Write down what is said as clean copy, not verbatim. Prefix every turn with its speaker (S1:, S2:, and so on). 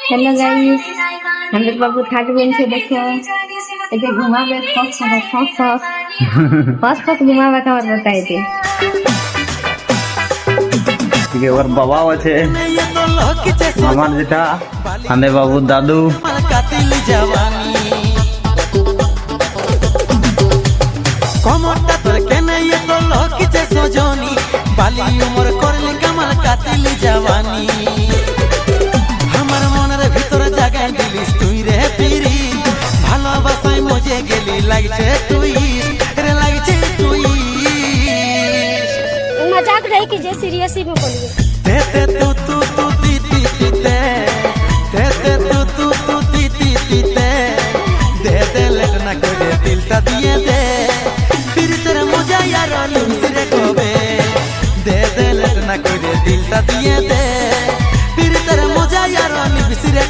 S1: hello guys, हमें बाबू third bench पे देखो ऐसे घुमावे फस घुमावे তোমার बताइते
S2: ঠিক ওর বাবাও আছে আমার যেটা আন্দে বাবু দাদু
S3: কমরটা তোর কেনে তো লকিছে সজনি বালি উমর করলে কামাল কাতিল জওয়ানি আমার মনের ভিতরে জাগায় দিলিস তুই রে পিরি ভালোবাসায় মজে গেলি লাগছে তুই রে লাগছে তুই
S1: मजाक रही कि जे सीरियस ही में बोलिए
S3: ते ते तू तू तू ती ती ती ते ते ते तू तू तू ती ती ती ते दे दे लगना करे दिलटा दिए दे फिर तेरा मजा यार लुमसिरे कोबे दे दे लगना करे दिलटा दिए दे फिर तेरा मजा यार लुमसिरे